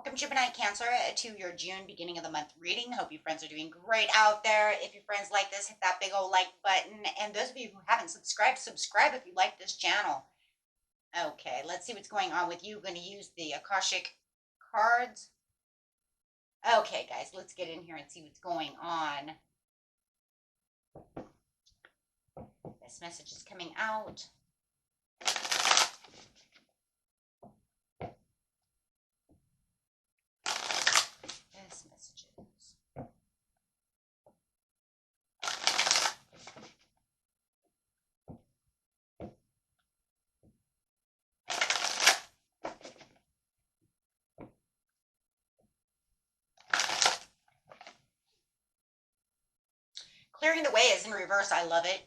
Welcome, Gemini Cancer, to your June beginning of the month reading. Hope you friends are doing great out there. If your friends like this, hit that big old like button. And those of you who haven't subscribed, subscribe if you like this channel. Okay, let's see what's going on with you. Going to use the Akashic cards. Okay, guys, let's get in here and see what's going on. This message is coming out. This message is. Clearing the way is in reverse. I love it.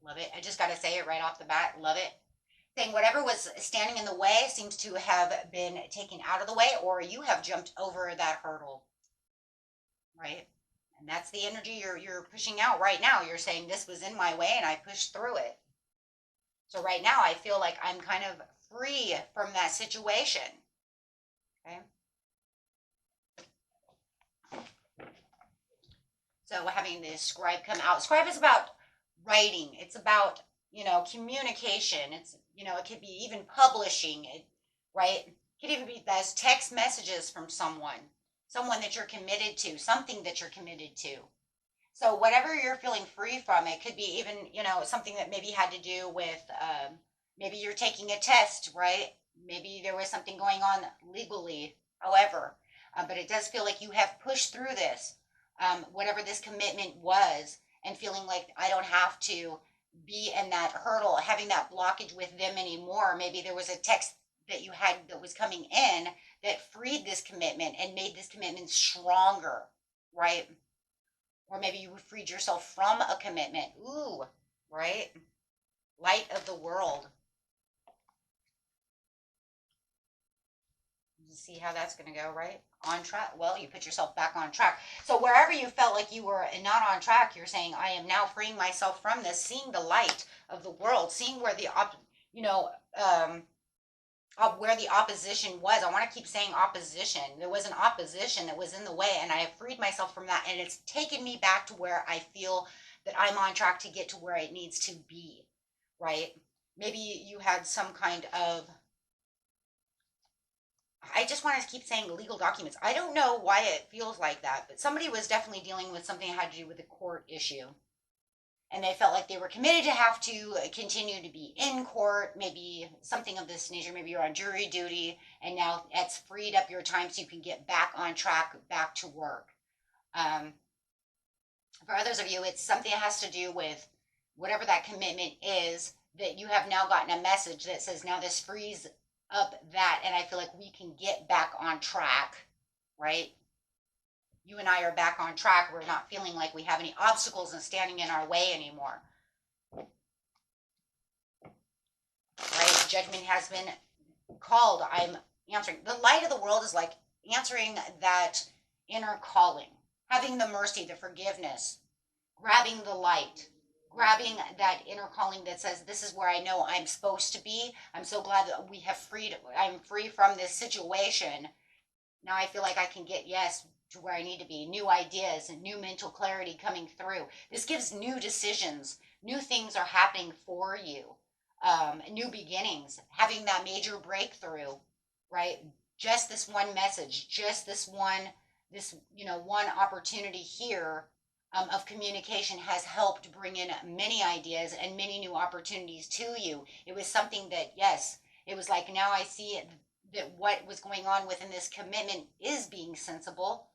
Love it. I just got to say it right off the bat. Love it. Saying whatever was standing in the way seems to have been taken out of the way, or you have jumped over that hurdle, right? And that's the energy you're pushing out right now. You're saying this was in my way and I pushed through it. So right now I feel like I'm kind of free from that situation. Okay. So having the scribe come out. Scribe is about writing. It's about, communication. It's, it could be even publishing it, right? It could even be those text messages from someone that you're committed to, something that you're committed to. So whatever you're feeling free from, it could be even, something that maybe had to do with, maybe you're taking a test, right? Maybe there was something going on legally, however, but it does feel like you have pushed through this, whatever this commitment was, and feeling like I don't have to be in that hurdle, having that blockage with them anymore. Maybe there was a text that you had that was coming in that freed this commitment and made this commitment stronger, right? Or maybe you freed yourself from a commitment. Ooh, right? Light of the world. You see how that's going to go, right? On track. Well, you put yourself back on track. So wherever you felt like you were not on track, you're saying, I am now freeing myself from this, seeing the light of the world, seeing where where the opposition was. I want to keep saying opposition. There was an opposition that was in the way, and I have freed myself from that, and it's taken me back to where I feel that I'm on track to get to where it needs to be, right? Maybe you had some kind of, I just want to keep saying legal documents. I don't know why it feels like that, but somebody was definitely dealing with something that had to do with a court issue. And they felt like they were committed to have to continue to be in court, maybe something of this nature. Maybe you're on jury duty, and now it's freed up your time so you can get back on track, back to work. For others of you, it's something that has to do with whatever that commitment is, that you have now gotten a message that says, now this frees up that, and I feel like we can get back on track, right? You and I are back on track. We're not feeling like we have any obstacles and standing in our way anymore. Right? Judgment has been called. I'm answering. The light of the world is like answering that inner calling, having the mercy, the forgiveness, grabbing the light, grabbing that inner calling that says, this is where I know I'm supposed to be. I'm so glad that we have freed. I'm free from this situation. Now I feel like I can get, yes, to where I need to be, new ideas and new mental clarity coming through. This gives new decisions. New things are happening for you. New beginnings, having that major breakthrough, right? Just this one message, just this one opportunity here of communication has helped bring in many ideas and many new opportunities to you. It was something that, yes, it was like, now I see it, that what was going on within this commitment is being sensible,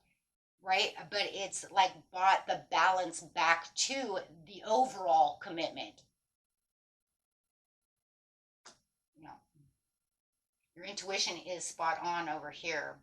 right? But it's like brought the balance back to the overall commitment. Your intuition is spot on over here.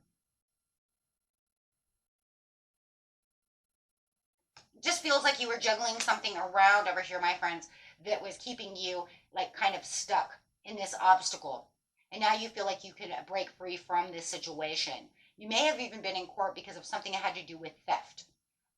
It just feels like you were juggling something around over here, my friends, that was keeping you like kind of stuck in this obstacle. And now you feel like you can break free from this situation. You may have even been in court because of something that had to do with theft.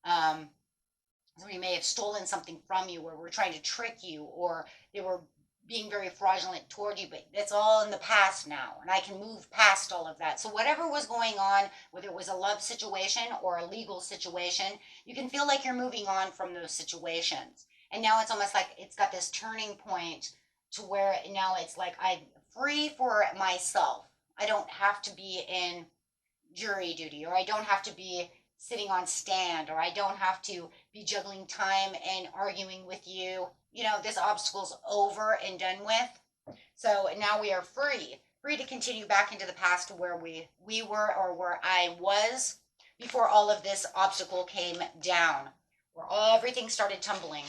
Somebody may have stolen something from you, or were trying to trick you, or they were being very fraudulent toward you, but it's all in the past now, and I can move past all of that. So whatever was going on, whether it was a love situation or a legal situation, you can feel like you're moving on from those situations. And now it's almost like it's got this turning point to where now it's like I'm free for myself. I don't have to be in jury duty, or I don't have to be sitting on stand, or I don't have to be juggling time and arguing with you. You know, this obstacle's over and done with. So now we are free to continue back into the past to where we were, or where I was before all of this obstacle came down, where everything started tumbling.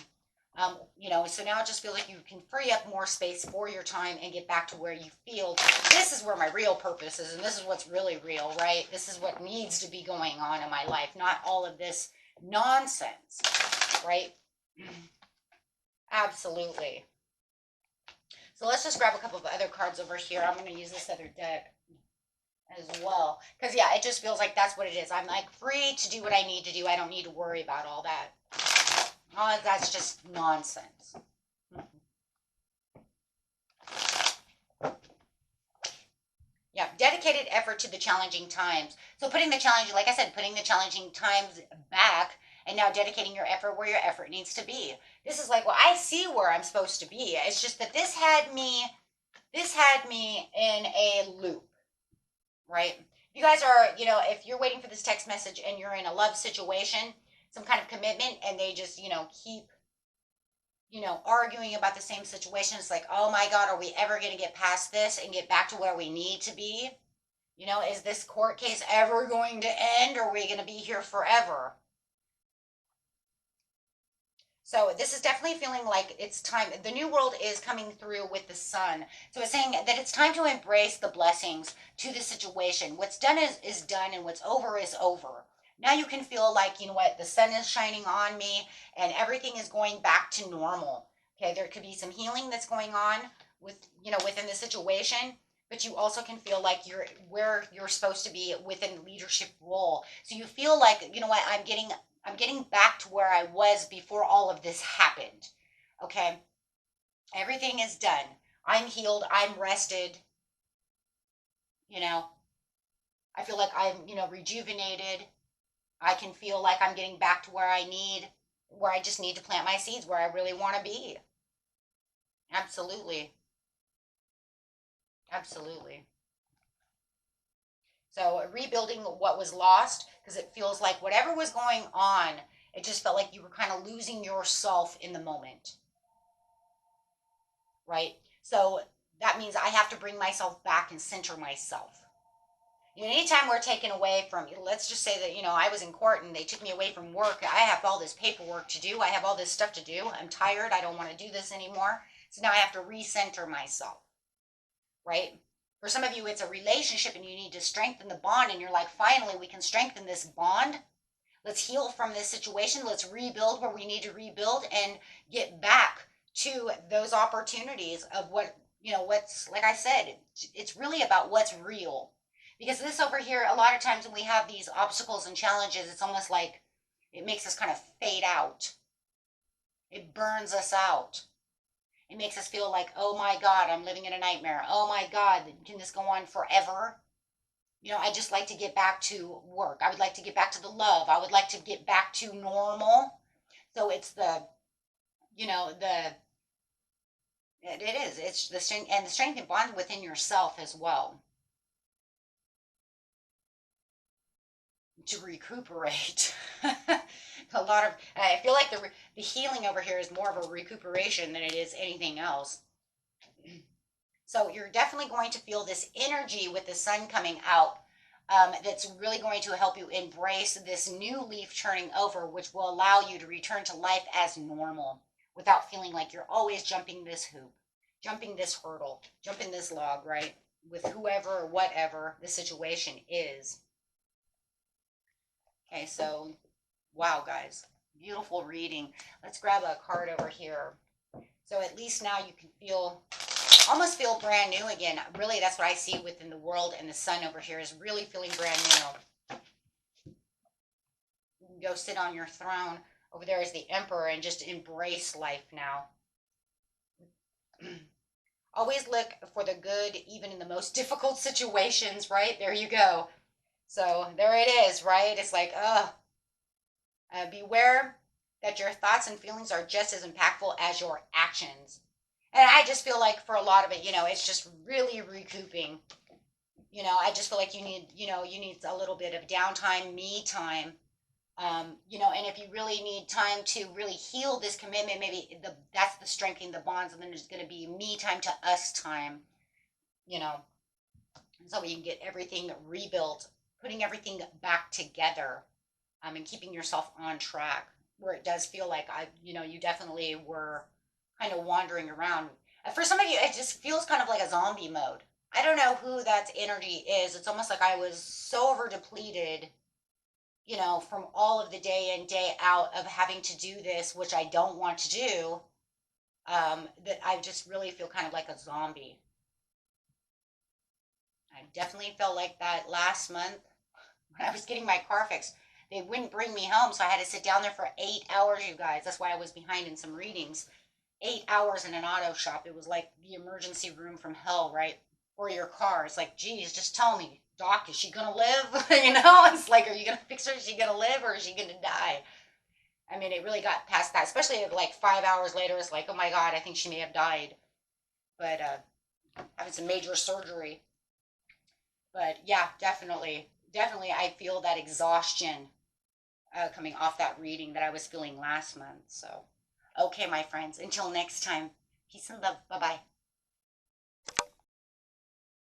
So now it just feels like you can free up more space for your time and get back to where you feel this is where my real purpose is, and this is what's really real, right? This is what needs to be going on in my life, not all of this nonsense, right? Absolutely. So let's just grab a couple of other cards over here. I'm going to use this other deck as well, because yeah, it just feels like that's what it is. I'm like free to do what I need to do. I don't need to worry about all that. Oh, that's just nonsense. Yeah, dedicated effort to the challenging times. So putting the challenge, like I said, putting the challenging times back, and now dedicating your effort where your effort needs to be. This is like, well, I see where I'm supposed to be. It's just that this had me in a loop, right? You guys are, if you're waiting for this text message and you're in a love situation, some kind of commitment, and they just, keep, arguing about the same situation. It's like, oh my God, are we ever going to get past this and get back to where we need to be? Is this court case ever going to end, or are we going to be here forever? So this is definitely feeling like it's time. The new world is coming through with the sun. So it's saying that it's time to embrace the blessings to the situation. What's done is done, and what's over is over. Now you can feel like, you know what, the sun is shining on me and everything is going back to normal. Okay, there could be some healing that's going on within the situation, but you also can feel like you're where you're supposed to be within leadership role. So you feel like, you know what, I'm getting back to where I was before all of this happened. Okay. Everything is done. I'm healed. I'm rested. I feel like I'm, rejuvenated. I can feel like I'm getting back to where I just need to plant my seeds, where I really want to be. Absolutely. Absolutely. So rebuilding what was lost, because it feels like whatever was going on, it just felt like you were kind of losing yourself in the moment, right? So that means I have to bring myself back and center myself. Anytime we're taken away from, let's just say that, I was in court and they took me away from work. I have all this paperwork to do. I have all this stuff to do. I'm tired. I don't want to do this anymore. So now I have to recenter myself, right? For some of you, it's a relationship and you need to strengthen the bond, and you're like, finally, we can strengthen this bond. Let's heal from this situation. Let's rebuild where we need to rebuild and get back to those opportunities of what's, like I said, it's really about what's real. Because this over here, a lot of times when we have these obstacles and challenges, it's almost like it makes us kind of fade out. It burns us out. It makes us feel like, oh my God, I'm living in a nightmare. Oh my God, can this go on forever? I just like to get back to work. I would like to get back to the love. I would like to get back to normal. So it's it's the strength, and the strength and bond within yourself as well, to recuperate. I feel like the healing over here is more of a recuperation than it is anything else. So you're definitely going to feel this energy with the sun coming out, that's really going to help you embrace this new leaf turning over, which will allow you to return to life as normal without feeling like you're always jumping this hoop, jumping this hurdle, jumping this log, right? With whoever or whatever the situation is. Okay, so wow, guys, beautiful reading. Let's grab a card over here. So at least now you can almost feel brand new again. Really, that's what I see within the world, and the sun over here is really feeling brand new. You can go sit on your throne. Over there is the emperor, and just embrace life now. Always look for the good, even in the most difficult situations, right? There you go. So there it is, right? It's like, beware that your thoughts and feelings are just as impactful as your actions. And I just feel like for a lot of it, it's just really recouping. I just feel like you need a little bit of downtime, me time. And if you really need time to really heal this commitment, maybe that's the strengthening the bonds, and then there's going to be me time to us time, you know, so we can get everything rebuilt, putting everything back together, and keeping yourself on track. Where it does feel like you definitely were kind of wandering around. For some of you, it just feels kind of like a zombie mode. I don't know who that energy is. It's almost like I was so over depleted, from all of the day in, day out of having to do this, which I don't want to do, that I just really feel kind of like a zombie. I definitely felt like that last month when I was getting my car fixed. They wouldn't bring me home, so I had to sit down there for 8 hours, you guys. That's why I was behind in some readings. 8 hours in an auto shop. It was like the emergency room from hell, right? For your car. It's like, geez, just tell me, Doc, is she gonna live? It's like, are you gonna fix her? Is she gonna live or is she gonna die? I mean, it really got past that, especially like 5 hours later. It's like, oh my God, I think she may have died. But having some major surgery. But yeah, definitely, definitely, I feel that exhaustion coming off that reading that I was feeling last month. So, okay, my friends, until next time, peace and love. Bye bye.